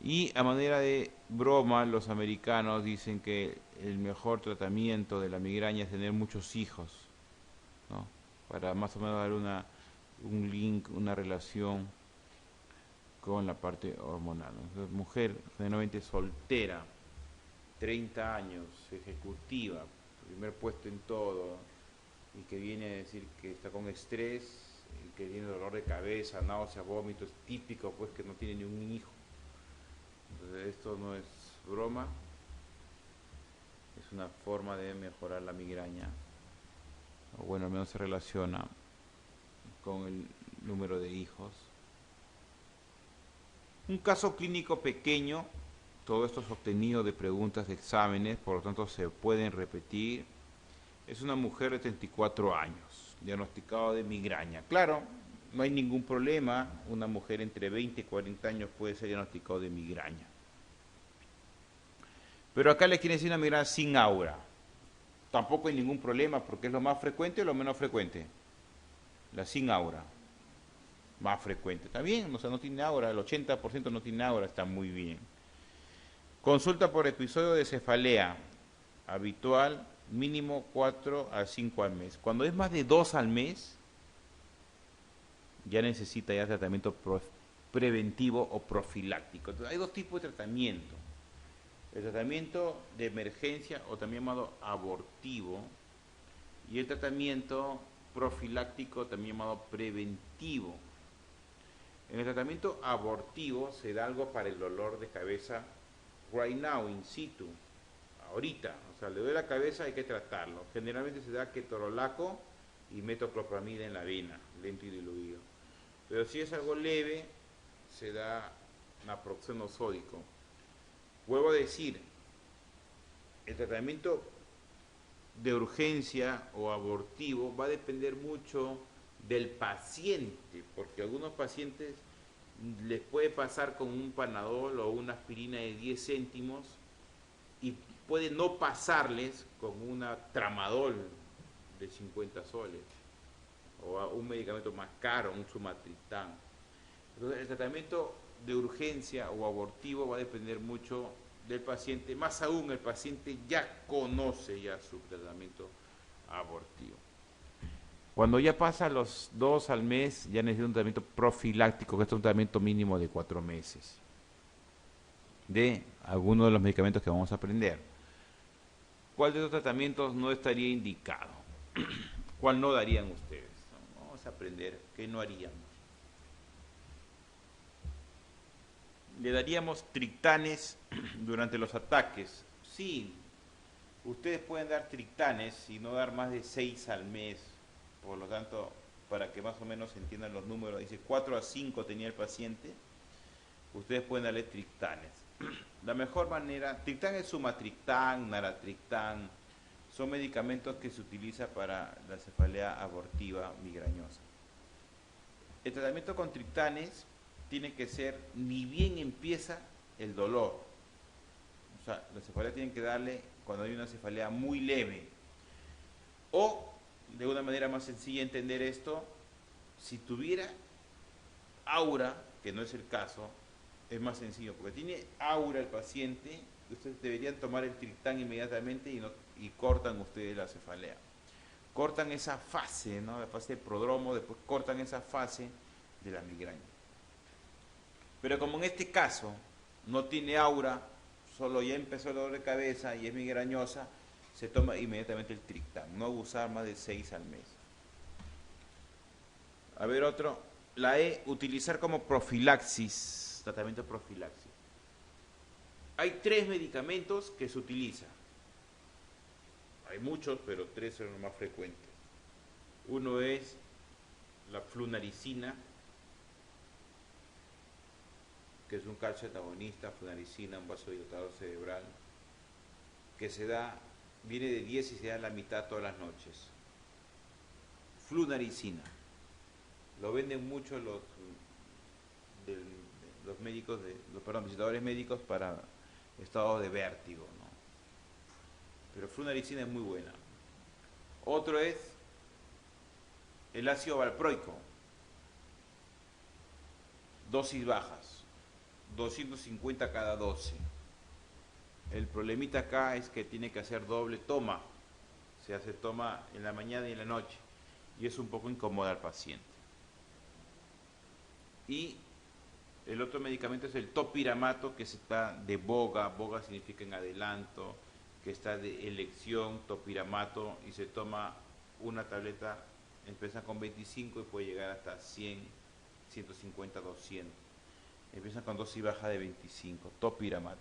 Y a manera de broma, los americanos dicen que el mejor tratamiento de la migraña es tener muchos hijos, ¿no? Para más o menos dar un link, una relación con la parte hormonal, ¿no? Entonces, mujer generalmente soltera, 30 años, ejecutiva, primer puesto en todo, y que viene a decir que está con estrés, y que tiene dolor de cabeza, náuseas, vómitos, típico pues que no tiene ni un hijo. Entonces esto no es broma, es una forma de mejorar la migraña, o bueno, al menos se relaciona con el número de hijos. Un caso clínico pequeño, todo esto es obtenido de preguntas de exámenes, por lo tanto se pueden repetir. Es una mujer de 34 años, diagnosticada de migraña. Claro, no hay ningún problema, una mujer entre 20 y 40 años puede ser diagnosticada de migraña. Pero acá les quieren decir una migraña sin aura. Tampoco hay ningún problema porque es lo más frecuente o lo menos frecuente. La sin aura, más frecuente. Está bien, o sea, no tiene aura, el 80% no tiene aura, está muy bien. Consulta por episodio de cefalea, habitual, mínimo 4 a 5 al mes. Cuando es más de 2 al mes, ya necesita ya tratamiento preventivo o profiláctico. Entonces, hay dos tipos de tratamiento. El tratamiento de emergencia o también llamado abortivo y el tratamiento profiláctico también llamado preventivo. En el tratamiento abortivo se da algo para el dolor de cabeza right now, in situ, ahorita. O sea, le duele la cabeza, hay que tratarlo. Generalmente se da ketorolaco y metoclopramida en la vena, lento y diluido. Pero si es algo leve, se da naproxeno sódico. Vuelvo a decir, el tratamiento de urgencia o abortivo va a depender mucho del paciente, porque a algunos pacientes les puede pasar con un Panadol o una aspirina de 10 céntimos y puede no pasarles con una Tramadol de 50 soles o a un medicamento más caro, un Sumatriptán. Entonces, el tratamiento de urgencia o abortivo va a depender mucho del paciente, más aún el paciente ya conoce ya su tratamiento abortivo. Cuando ya pasa los 2 al mes, ya necesita un tratamiento profiláctico, que es un tratamiento mínimo de 4 meses, de algunos de los medicamentos que vamos a aprender. ¿Cuál de estos tratamientos no estaría indicado? ¿Cuál no darían ustedes? Vamos a aprender qué no haríamos. Le daríamos triptanes durante los ataques. Sí, ustedes pueden dar triptanes y no dar más de 6 al mes. Por lo tanto, para que más o menos se entiendan los números, dice 4 a 5 tenía el paciente, ustedes pueden darle triptanes. La mejor manera, triptán es sumatriptán, naratriptán, son medicamentos que se utilizan para la cefalea abortiva migrañosa. El tratamiento con triptanes tiene que ser ni bien empieza el dolor. O sea, la cefalea tienen que darle cuando hay una cefalea muy leve. O, de una manera más sencilla de entender esto, si tuviera aura, que no es el caso, es más sencillo, porque tiene aura el paciente, ustedes deberían tomar el triptán inmediatamente y cortan ustedes la cefalea. Cortan esa fase, ¿no? La fase de prodromo, después cortan esa fase de la migraña. Pero como en este caso no tiene aura, solo ya empezó el dolor de cabeza y es migrañosa, se toma inmediatamente el triptán, no abusar más de 6 al mes. A ver otro, la E, utilizar como profilaxis, tratamiento de profilaxis. Hay 3 medicamentos que se utilizan. Hay muchos, pero 3 son los más frecuentes. Uno es la flunaricina, que es un calcio antagonista, flunaricina, un vasodilatador cerebral, que se da, viene de 10 y se da en la mitad todas las noches. Flunaricina. Lo venden mucho los médicos, visitadores médicos para estados de vértigo, ¿no? Pero flunaricina es muy buena. Otro es el ácido valproico, dosis bajas, 250 cada 12. El problemita acá es que tiene que hacer doble toma. Se hace toma en la mañana y en la noche. Y es un poco incómodo al paciente. Y el otro medicamento es el topiramato, que está de boga. Boga significa en adelanto, que está de elección, topiramato, y se toma una tableta, empieza con 25 y puede llegar hasta 100, 150, 200. Empieza con dosis baja de 25, topiramato.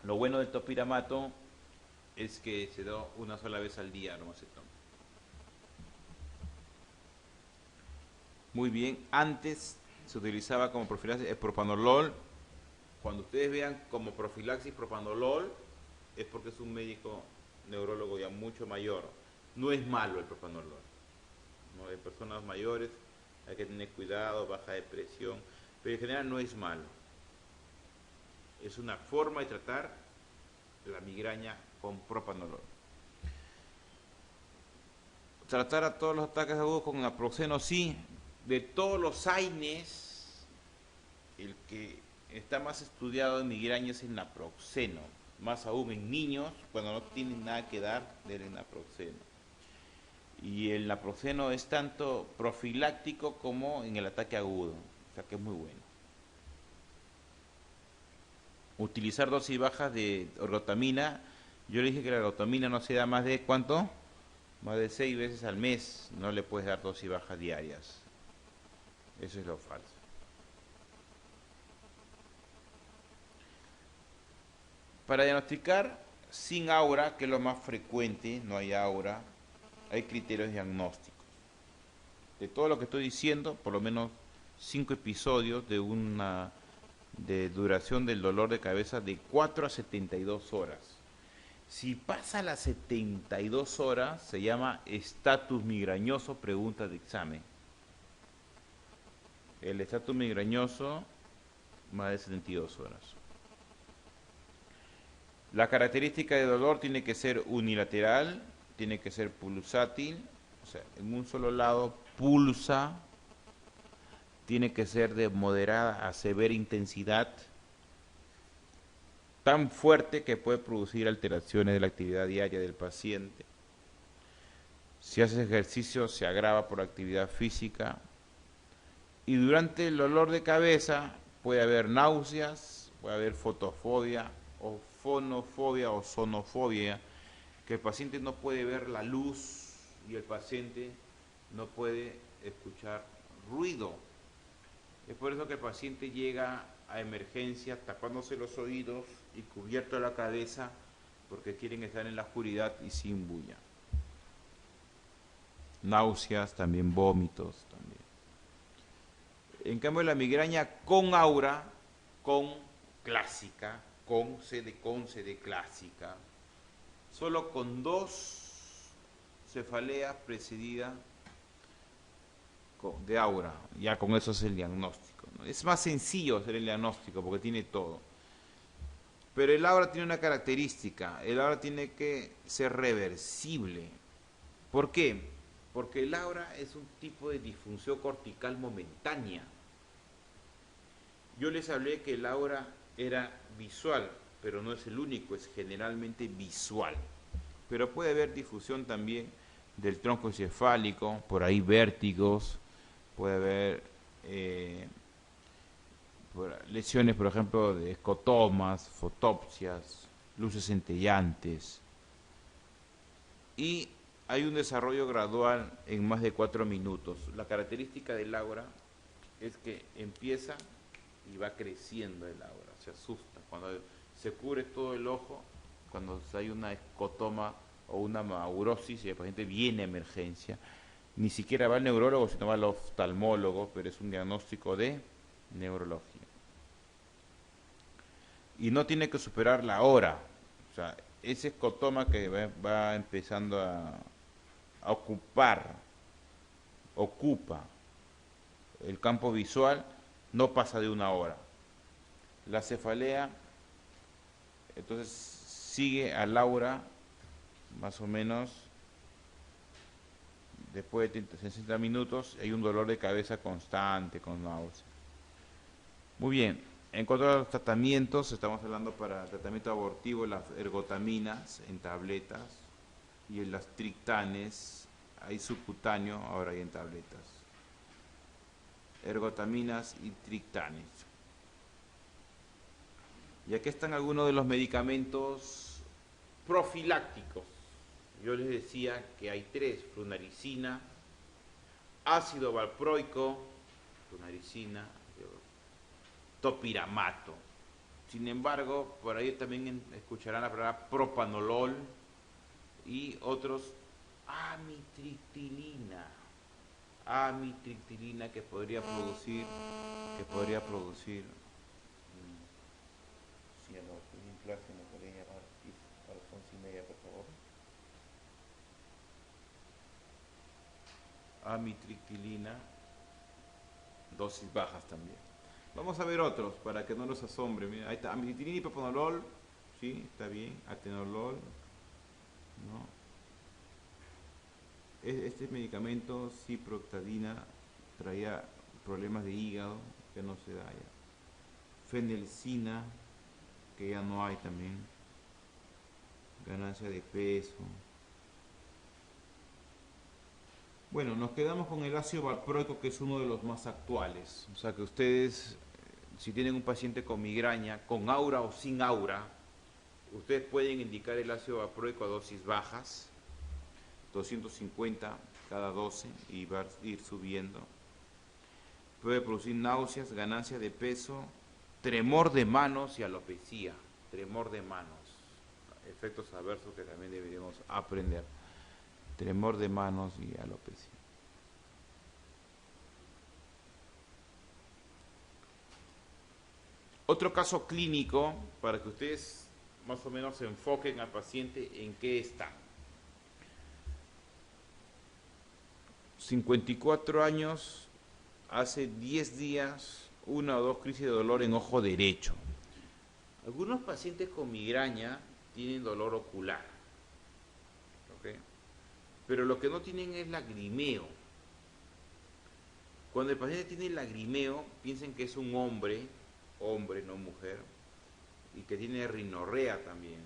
Lo bueno del topiramato es que se da una sola vez al día, nomás se toma. Muy bien, antes se utilizaba como profilaxis el propanolol. Cuando ustedes vean como profilaxis propanolol, es porque es un médico neurólogo ya mucho mayor. No es malo el propanolol. ¿No? En personas mayores hay que tener cuidado, baja de presión, pero en general no es malo. Es una forma de tratar la migraña con propanolol. Tratar a todos los ataques agudos con naproxeno, sí. De todos los AINES, el que está más estudiado en migraña es el naproxeno, más aún en niños, cuando no tienen nada que dar del naproxeno. Y el naproxeno es tanto profiláctico como en el ataque agudo, o sea que es muy bueno. Utilizar dosis bajas de ergotamina, yo le dije que la ergotamina no se da más de, ¿cuánto? Más de 6 veces al mes, no le puedes dar dosis bajas diarias. Eso es lo falso. Para diagnosticar sin aura, que es lo más frecuente, no hay aura, hay criterios diagnósticos. De todo lo que estoy diciendo, por lo menos 5 episodios de duración del dolor de cabeza de 4 a 72 horas. Si pasa las 72 horas, se llama estatus migrañoso, pregunta de examen. El estatus migrañoso, más de 72 horas. La característica de dolor tiene que ser unilateral, tiene que ser pulsátil, o sea, en un solo lado pulsa, tiene que ser de moderada a severa intensidad, tan fuerte que puede producir alteraciones de la actividad diaria del paciente. Si hace ejercicio se agrava por actividad física. Y durante el dolor de cabeza puede haber náuseas, puede haber fotofobia o fonofobia o sonofobia, que el paciente no puede ver la luz y el paciente no puede escuchar ruido. Es por eso que el paciente llega a emergencia tapándose los oídos y cubierto la cabeza porque quieren estar en la oscuridad y sin bulla. Náuseas, también vómitos, también. En cambio la migraña con aura, con clásica, con CD clásica, solo con 2 cefaleas precedidas de aura, ya con eso es el diagnóstico, ¿no? Es más sencillo hacer el diagnóstico porque tiene todo. Pero el aura tiene una característica, el aura tiene que ser reversible. ¿Por qué? Porque el aura es un tipo de disfunción cortical momentánea. Yo les hablé que el aura era visual, pero no es el único, es generalmente visual. Pero puede haber difusión también del tronco encefálico, por ahí vértigos, puede haber lesiones, por ejemplo, de escotomas, fotopsias, luces centellantes. Y hay un desarrollo gradual en más de 4 minutos. La característica del aura es que empieza y va creciendo el aura, se asusta. Cuando se cubre todo el ojo, cuando hay una escotoma o una maurosis y el paciente viene a emergencia, ni siquiera va al neurólogo, sino va al oftalmólogo, pero es un diagnóstico de neurología. Y no tiene que superar la hora. O sea, ese escotoma que va empezando a ocupa el campo visual, no pasa de 1 hora. La cefalea, entonces, sigue al aura más o menos después de 60 minutos hay un dolor de cabeza constante con náusea. Muy bien, en cuanto a los tratamientos, estamos hablando para tratamiento abortivo, las ergotaminas en tabletas y las triptanes, hay subcutáneo, ahora hay en tabletas. Ergotaminas y triptanes. Y aquí están algunos de los medicamentos profilácticos. Yo les decía que hay 3, flunaricina, ácido valproico, flunaricina, topiramato. Sin embargo, por ahí también escucharán la palabra propanolol y otros amitriptilina que podría producir sí, amor, en clase me podría llamar a las 11:30, por favor. Amitriptilina, dosis bajas también. Vamos a ver otros para que no nos asombre. Mira, ahí está, amitriptilina y propanolol, sí, está bien, atenolol, ¿no? Este medicamento, ciproctadina, traía problemas de hígado, que no se da ya. Fenelcina, que ya no hay también. Ganancia de peso. Bueno, nos quedamos con el ácido valproico, que es uno de los más actuales. O sea que ustedes, si tienen un paciente con migraña, con aura o sin aura, ustedes pueden indicar el ácido valproico a dosis bajas, 250 cada 12, y va a ir subiendo. Puede producir náuseas, ganancia de peso, tremor de manos y alopecia. Tremor de manos. Efectos adversos que también deberíamos aprender. Tremor de manos y alopecia. Otro caso clínico, para que ustedes más o menos se enfoquen al paciente en qué está. 54 años, hace 10 días, 1 o 2 crisis de dolor en ojo derecho. Algunos pacientes con migraña tienen dolor ocular, ¿ok? Pero lo que no tienen es lagrimeo. Cuando el paciente tiene lagrimeo, piensen que es un hombre, no mujer, y que tiene rinorrea también,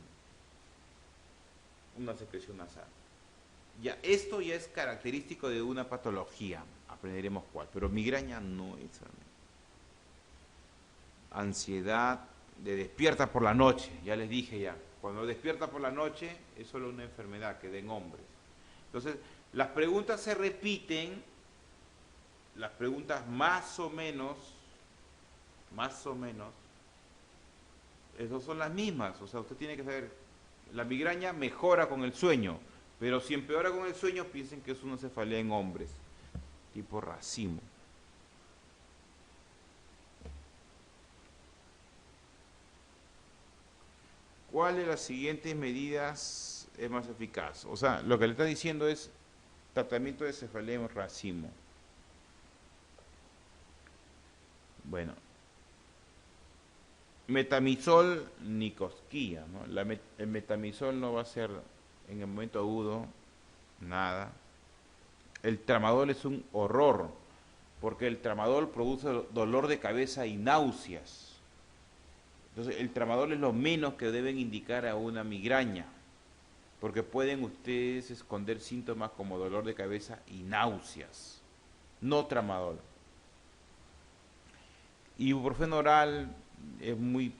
una secreción nasal. Ya, esto ya es característico de una patología, aprenderemos cuál, pero migraña no es. Ansiedad, de despierta por la noche, ya les dije ya, cuando despierta por la noche es solo una enfermedad que den hombres. Entonces, las preguntas se repiten, las preguntas más o menos, esas son las mismas. O sea, usted tiene que saber, la migraña mejora con el sueño, pero si empeora con el sueño, piensen que es una cefalea en hombres, tipo racimo. ¿Cuál de las siguientes medidas es más eficaz? O sea, lo que le está diciendo es tratamiento de cefalea en racimo. Bueno, metamizol ni cosquilla, ¿no? El metamizol no va a ser en el momento agudo nada. El tramadol es un horror, porque el tramadol produce dolor de cabeza y náuseas. Entonces, el tramadol es lo menos que deben indicar a una migraña, porque pueden ustedes esconder síntomas como dolor de cabeza y náuseas. No tramadol. Ibuprofeno oral es muy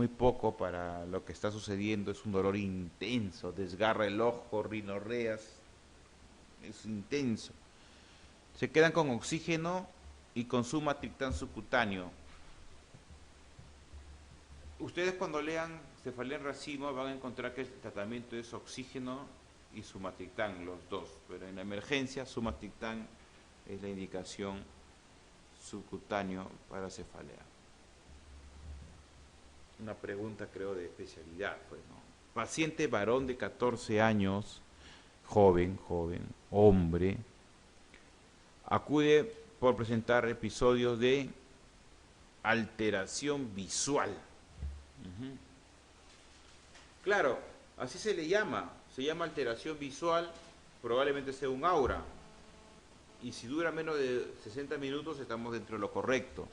poco para lo que está sucediendo, es un dolor intenso, desgarra el ojo, rinorreas, es intenso. Se quedan con oxígeno y con sumatriptán subcutáneo. Ustedes cuando lean cefalea en racimo van a encontrar que el tratamiento es oxígeno y sumatriptán, los dos, pero en la emergencia sumatriptán es la indicación subcutáneo para cefalea. Una pregunta creo de especialidad, pues, ¿no? Paciente varón de 14 años, joven, hombre, acude por presentar episodios de alteración visual. Claro, así se llama alteración visual, probablemente sea un aura, y si dura menos de 60 minutos estamos dentro de lo correcto.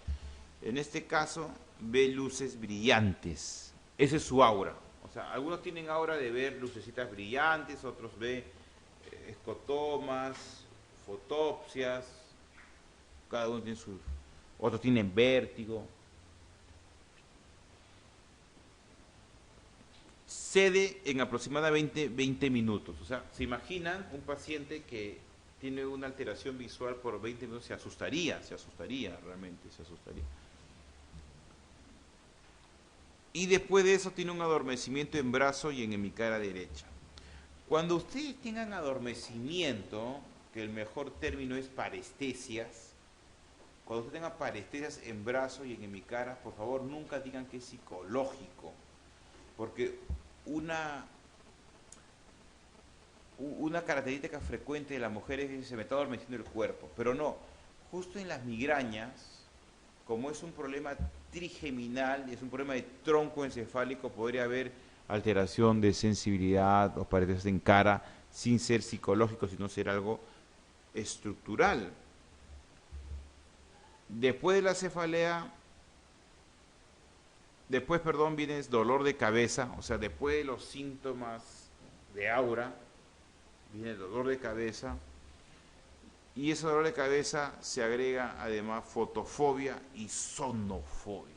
En este caso ve luces brillantes, ese es su aura. O sea, algunos tienen aura de ver lucecitas brillantes, otros ve escotomas, fotopsias, cada uno tiene su... Otros tienen vértigo. Cede en aproximadamente 20 minutos. O sea, ¿se imaginan un paciente que tiene una alteración visual por 20 minutos? Se asustaría realmente, se asustaría. Y después de eso tiene un adormecimiento en brazo y en hemicara derecha. Cuando ustedes tengan adormecimiento, que el mejor término es parestesias, cuando ustedes tengan parestesias en brazo y en hemicara, por favor nunca digan que es psicológico, porque una característica frecuente de las mujeres es que se me está adormeciendo el cuerpo, pero no, justo en las migrañas, como es un problema trigeminal, es un problema de tronco encefálico, podría haber alteración de sensibilidad o parestesias en cara, sin ser psicológico, sino ser algo estructural. Después de la cefalea, viene dolor de cabeza, o sea, después de los síntomas de aura, viene el dolor de cabeza, y ese dolor de cabeza se agrega además fotofobia y sonofobia.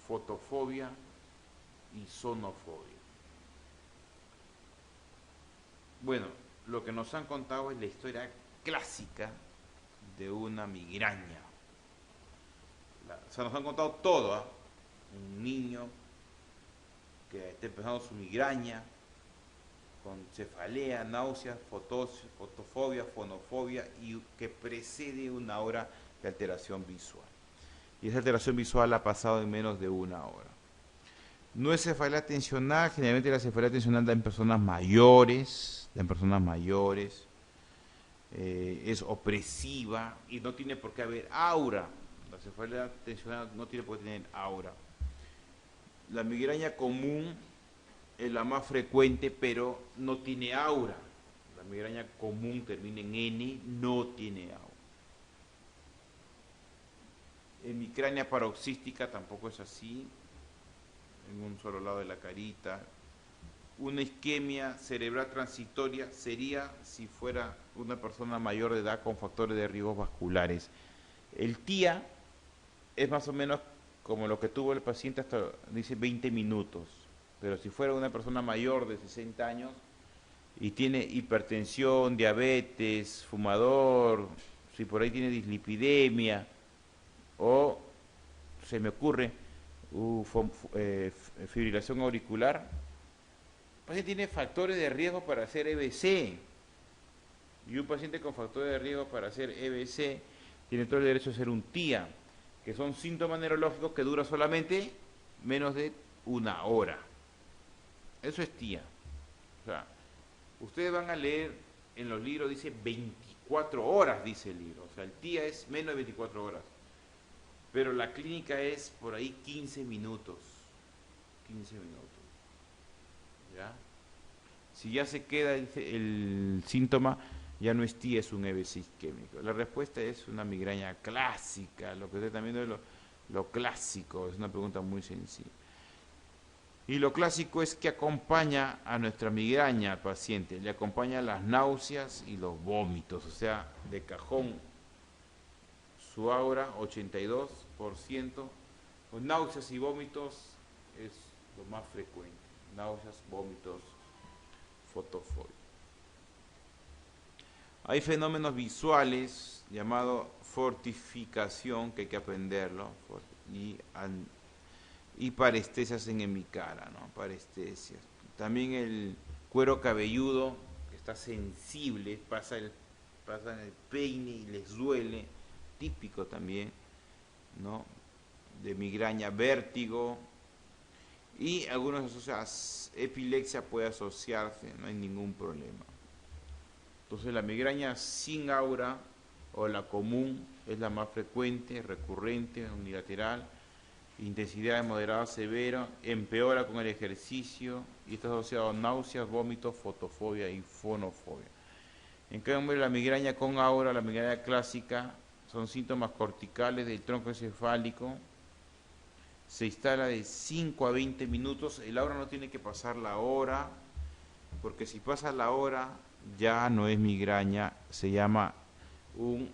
Fotofobia y sonofobia. Bueno, lo que nos han contado es la historia clásica de una migraña. O sea, nos han contado todo, ¿eh? Un niño que está empezando su migraña, con cefalea, náuseas, fotofobia, fonofobia, y que precede una hora de alteración visual. Y esa alteración visual ha pasado en menos de una hora. No es cefalea tensional, generalmente la cefalea tensional da en personas mayores, es opresiva y no tiene por qué haber aura. La cefalea tensional no tiene por qué tener aura. La migraña común es la más frecuente, pero no tiene aura. La migraña común termina en N, no tiene aura. Hemicrania paroxística tampoco es así, en un solo lado de la carita. Una isquemia cerebral transitoria sería si fuera una persona mayor de edad con factores de riesgo vasculares. El TIA es más o menos como lo que tuvo el paciente hasta, dice, 20 minutos. Pero si fuera una persona mayor de 60 años y tiene hipertensión, diabetes, fumador, si por ahí tiene dislipidemia, o se me ocurre fibrilación auricular, el paciente tiene factores de riesgo para hacer EBC. Y un paciente con factores de riesgo para hacer EBC tiene todo el derecho a hacer un TIA, que son síntomas neurológicos que duran solamente menos de una hora. Eso es TIA. O sea, ustedes van a leer en los libros, dice 24 horas, dice el libro. O sea, el TIA es menos de 24 horas. Pero la clínica es por ahí 15 minutos. 15 minutos. ¿Ya? Si ya se queda el síntoma, ya no es TIA, es un EBC isquémico. La respuesta es una migraña clásica. Lo que usted también ve es lo clásico. Es una pregunta muy sencilla. Y lo clásico es que acompaña a nuestra migraña al paciente, le acompaña las náuseas y los vómitos, o sea, de cajón, su aura 82%, pues náuseas y vómitos es lo más frecuente, náuseas, vómitos, fotofobia. Hay fenómenos visuales llamados fortificación, que hay que aprenderlo, y parestesias en hemicara, ¿no? Parestesias. También el cuero cabelludo, que está sensible, pasa en el peine y les duele, típico también, ¿no? De migraña, vértigo, y algunos asociados, epilepsia puede asociarse, no hay ningún problema. Entonces la migraña sin aura o la común es la más frecuente, recurrente, unilateral, intensidad moderada a severa, empeora con el ejercicio y está asociado a náuseas, vómitos, fotofobia y fonofobia. En cambio, la migraña con aura, la migraña clásica, son síntomas corticales del tronco encefálico. Se instala de 5 a 20 minutos. El aura no tiene que pasar la hora, porque si pasa la hora ya no es migraña, se llama un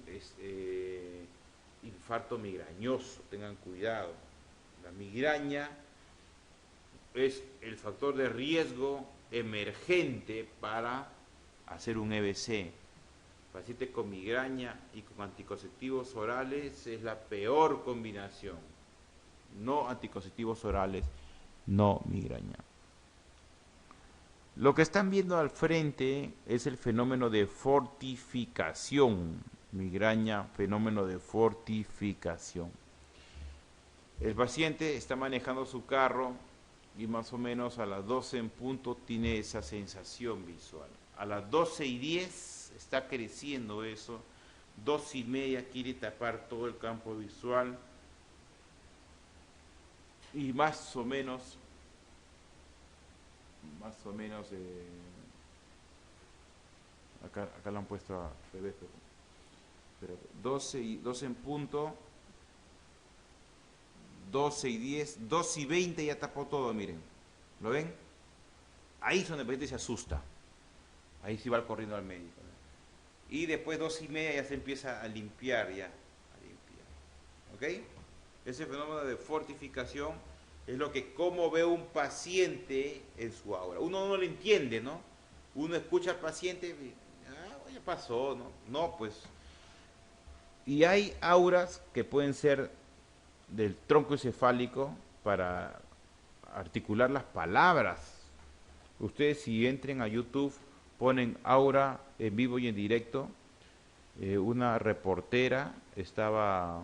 infarto migrañoso. Tengan cuidado. La migraña es el factor de riesgo emergente para hacer un EBC. Paciente con migraña y con anticonceptivos orales es la peor combinación. No anticonceptivos orales, no migraña. Lo que están viendo al frente es el fenómeno de fortificación. Migraña, fenómeno de fortificación. El paciente está manejando su carro y más o menos a las 12 en punto tiene esa sensación visual. A las 12:10 está creciendo eso, 2:30 quiere tapar todo el campo visual y más o menos acá lo han puesto a revés, pero 12 en punto, 12:10, 2:20 ya tapó todo, miren, ¿lo ven? Ahí es donde el paciente se asusta, ahí sí va corriendo al médico, ¿no? Y después 2:30 ya se empieza a limpiar ¿ok? Ese fenómeno de fortificación es lo que como ve un paciente en su aura. Uno no lo entiende, ¿no? Uno escucha al paciente y, ya pasó, ¿no? No, pues. Y hay auras que pueden ser del tronco encefálico para articular las palabras. Ustedes si entren a YouTube, ponen aura en vivo y en directo. Una reportera estaba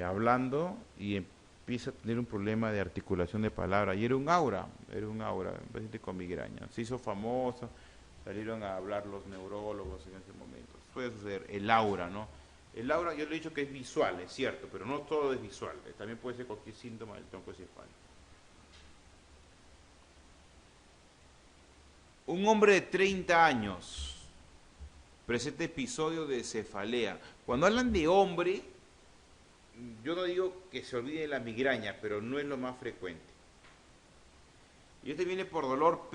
hablando y empieza a tener un problema de articulación de palabras y era un aura, un paciente con migraña. Se hizo famosa, salieron a hablar los neurólogos en ese momento. Puede suceder el aura, ¿no? El aura, yo le he dicho que es visual, es cierto, pero no todo es visual. También puede ser cualquier síntoma del tronco encefálico. Un hombre de 30 años presenta episodio de cefalea. Cuando hablan de hombre, yo no digo que se olvide de la migraña, pero no es lo más frecuente. Y este viene por dolor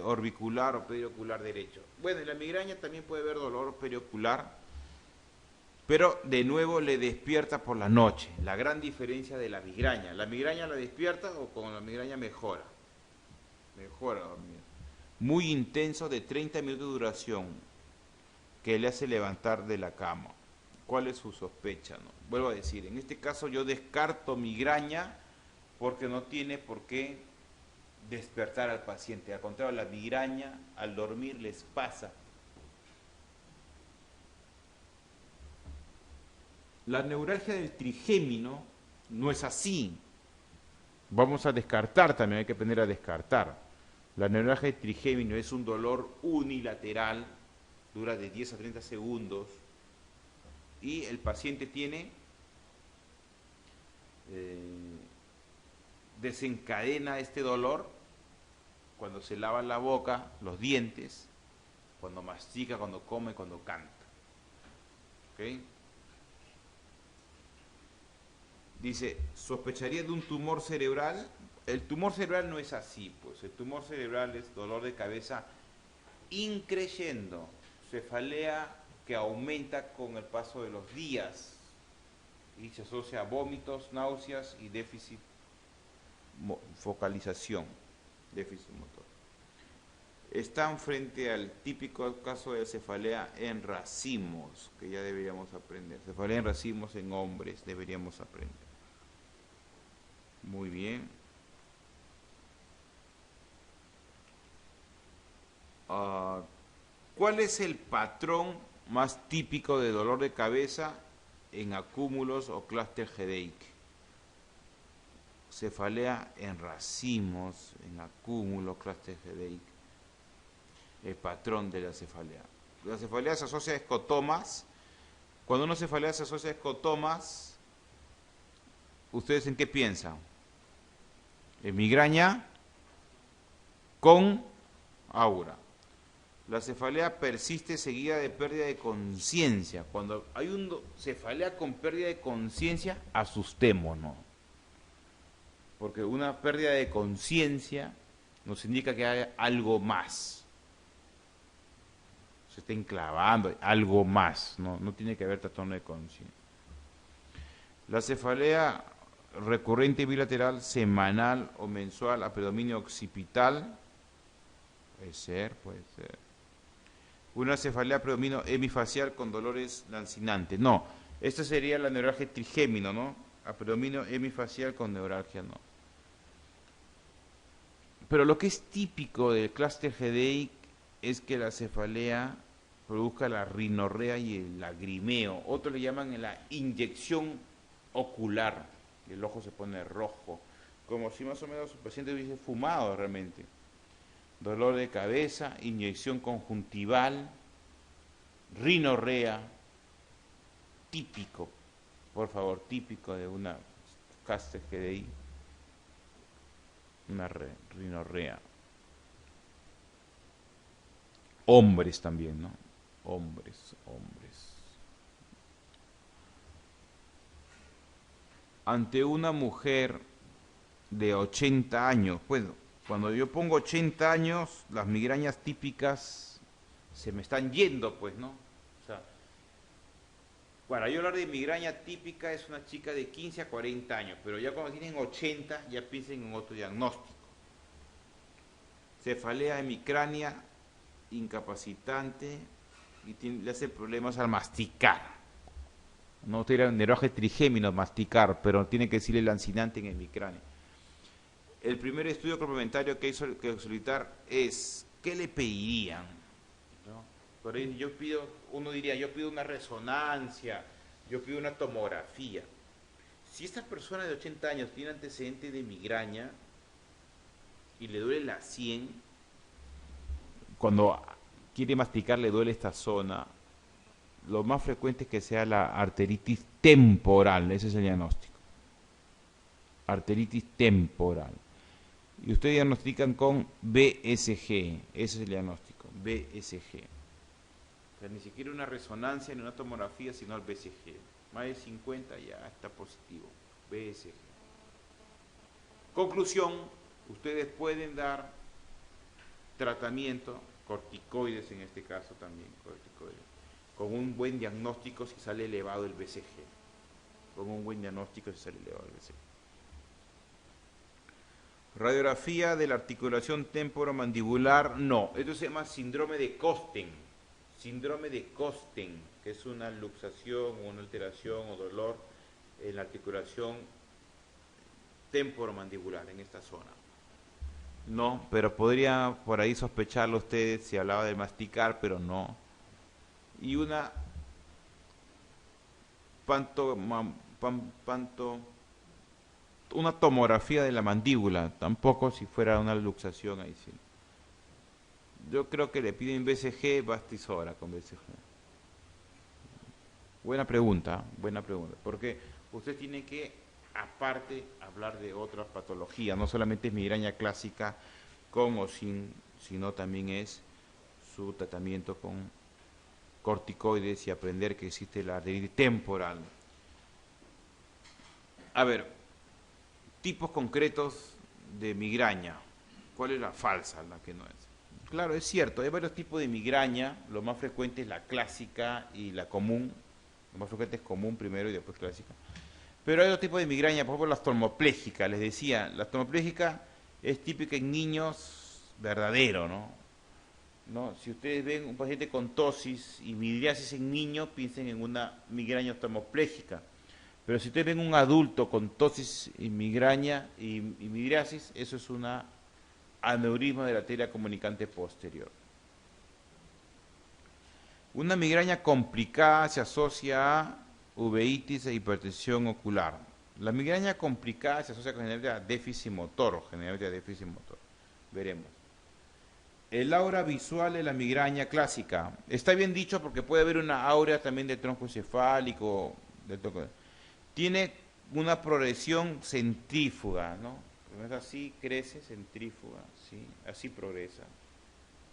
orbicular o periocular derecho. Bueno, en la migraña también puede haber dolor periocular, pero de nuevo le despierta por la noche. La gran diferencia de la migraña. ¿La migraña la despierta o con la migraña mejora? Mejora dormir. Muy intenso, de 30 minutos de duración, que le hace levantar de la cama. ¿Cuál es su sospecha? ¿No? Vuelvo a decir, en este caso yo descarto migraña porque no tiene por qué despertar al paciente. Al contrario, la migraña al dormir les pasa. La neuralgia del trigémino no es así. Vamos a descartar también, hay que aprender a descartar. La neuralgia del trigémino es un dolor unilateral, dura de 10 a 30 segundos, y el paciente tiene, desencadena este dolor cuando se lava la boca, los dientes, cuando mastica, cuando come, cuando canta. ¿Ok? Dice, ¿sospecharía de un tumor cerebral? El tumor cerebral no es así, pues el tumor cerebral es dolor de cabeza increyendo, cefalea que aumenta con el paso de los días y se asocia a vómitos, náuseas y déficit focalización, déficit motor. Están frente al típico caso de cefalea en racimos, que ya deberíamos aprender. Cefalea en racimos en hombres, deberíamos aprender. Muy bien. ¿Cuál es el patrón más típico de dolor de cabeza en acúmulos o cluster headache? Cefalea en racimos, en acúmulos, cluster headache. El patrón de la cefalea. La cefalea se asocia a escotomas. Cuando una cefalea se asocia a escotomas, ¿ustedes en qué piensan? En migraña con aura. La cefalea persiste seguida de pérdida de conciencia. Cuando hay una cefalea con pérdida de conciencia, asustémonos. Porque una pérdida de conciencia nos indica que hay algo más. Se está enclavando, algo más. No tiene que haber trastorno de conciencia. La cefalea recurrente bilateral, semanal o mensual a predominio occipital. Puede ser. Una cefalea a predominio hemifacial con dolores lancinantes. No, esta sería la neuralgia trigémino, ¿no? A predominio hemifacial con neuralgia, no. Pero lo que es típico del clúster headache es que la cefalea produzca la rinorrea y el lagrimeo. Otros le llaman la inyección ocular. El ojo se pone rojo, como si más o menos el paciente hubiese fumado realmente. Dolor de cabeza, inyección conjuntival, rinorrea, típico, por favor, típico de una clúster headache, una rinorrea. Hombres también, ¿no? Hombres. Ante una mujer de 80 años, bueno, cuando yo pongo 80 años, las migrañas típicas se me están yendo, pues, ¿no? O sea, para yo hablar de migraña típica es una chica de 15 a 40 años, pero ya cuando tienen 80 ya piensen en otro diagnóstico. Cefalea hemicránea, incapacitante y le hace problemas al masticar. No tiene neuralgia trigémino masticar, pero tiene que decirle lancinante en hemicránea. El primer estudio complementario que hay que solicitar es, ¿qué le pedirían? ¿No? Por ahí uno diría, yo pido una resonancia, yo pido una tomografía. Si esta persona de 80 años tiene antecedentes de migraña y le duele la 100, cuando quiere masticar le duele esta zona, lo más frecuente es que sea la arteritis temporal, ese es el diagnóstico. Arteritis temporal. Y ustedes diagnostican con BSG, ese es el diagnóstico, BSG. O sea, ni siquiera una resonancia ni una tomografía, sino el BSG. Más de 50 ya está positivo, BSG. Conclusión, ustedes pueden dar tratamiento, corticoides en este caso también, corticoides, con un buen diagnóstico si sale elevado el BCG. Con un buen diagnóstico si sale elevado el BCG. Radiografía de la articulación temporomandibular, no. Esto se llama síndrome de Costen. Síndrome de Costen, que es una luxación o una alteración o dolor en la articulación temporomandibular, en esta zona. No, pero podría por ahí sospecharlo ustedes si hablaba de masticar, pero no. Y una una tomografía de la mandíbula, tampoco si fuera una luxación ahí sí. Yo creo que le piden BCG, basta y sobra con BCG. Buena pregunta, porque usted tiene que, aparte, hablar de otras patologías, no solamente es migraña clásica con o sin, sino también es su tratamiento con corticoides y aprender que existe la arteritis temporal. A ver, tipos concretos de migraña. ¿Cuál es la falsa, la que no es? Claro, es cierto, hay varios tipos de migraña. Lo más frecuente es la clásica y la común. Lo más frecuente es común primero y después clásica. Pero hay otro tipo de migraña, por ejemplo la tromoplégica. Les decía, la tromoplégica es típica en niños verdadero, ¿no? Si ustedes ven un paciente con tosis y midriasis en niños, piensen en una migraña tromoplégica. Pero si ustedes ven un adulto con tosis y migraña y midriasis, eso es un aneurisma de la arteria comunicante posterior. Una migraña complicada se asocia a uveitis e hipertensión ocular. La migraña complicada se asocia con generalmente a déficit motor, Veremos. El aura visual de la migraña clásica. Está bien dicho porque puede haber una aura también del tronco encefálico, tiene una progresión centrífuga, ¿no? Es así, crece, centrífuga, ¿sí? Así progresa.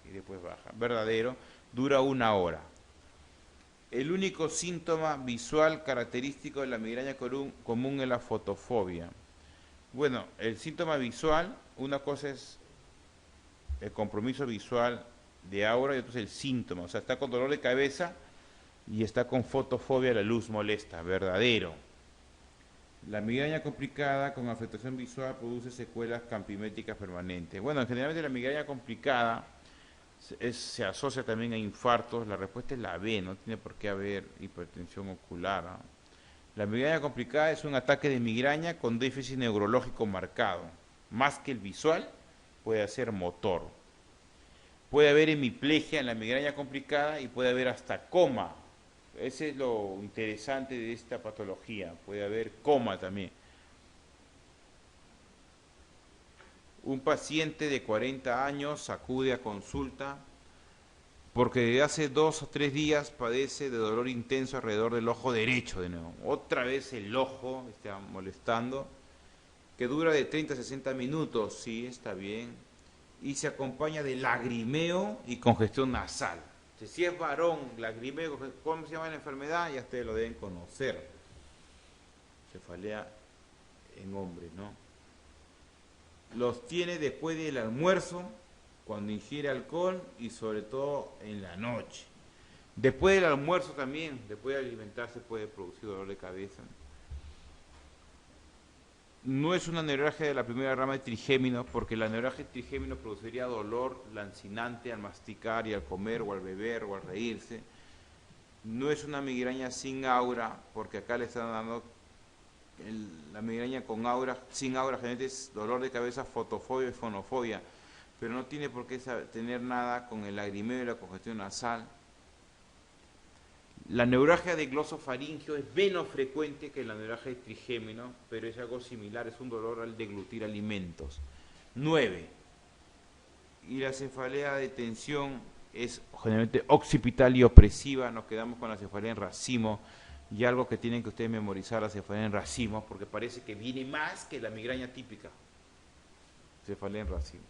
y después baja. Verdadero, dura 1 hora. El único síntoma visual característico de la migraña común es la fotofobia. Bueno, el síntoma visual, una cosa es el compromiso visual de aura y otra es el síntoma. O sea, está con dolor de cabeza y está con fotofobia, la luz molesta. Verdadero. La migraña complicada con afectación visual produce secuelas campimétricas permanentes. Bueno, generalmente la migraña complicada se asocia también a infartos. La respuesta es la B, no tiene por qué haber hipertensión ocular, ¿no? La migraña complicada es un ataque de migraña con déficit neurológico marcado. Más que el visual, puede ser motor. Puede haber hemiplegia en la migraña complicada y puede haber hasta coma. Ese es lo interesante de esta patología. Puede haber coma también. Un paciente de 40 años acude a consulta porque desde hace 2 o 3 días padece de dolor intenso alrededor del ojo derecho de nuevo. Otra vez el ojo está molestando, que dura de 30 a 60 minutos, sí, está bien, y se acompaña de lagrimeo y congestión nasal. Si es varón, lagrimeo, ¿cómo se llama la enfermedad? Ya ustedes lo deben conocer. Cefalea en hombres, ¿no? Los tiene después del almuerzo, cuando ingiere alcohol y sobre todo en la noche. Después del almuerzo también, después de alimentarse puede producir dolor de cabeza. No es una neuralgia de la primera rama de trigémino, porque la neuralgia de trigémino produciría dolor lancinante al masticar y al comer o al beber o al reírse. No es una migraña sin aura, porque acá le están dando la migraña con aura, sin aura, generalmente es dolor de cabeza, fotofobia y fonofobia, pero no tiene por qué tener nada con el lagrimeo y la congestión nasal. La neuralgia de glosofaringio es menos frecuente que la neuralgia de trigémino, pero es algo similar, es un dolor al deglutir alimentos. 9. Y la cefalea de tensión es generalmente occipital y opresiva. Nos quedamos con la cefalea en racimo, y algo que tienen que ustedes memorizar, la cefalea en racimo, porque parece que viene más que la migraña típica. Cefalea en racimo.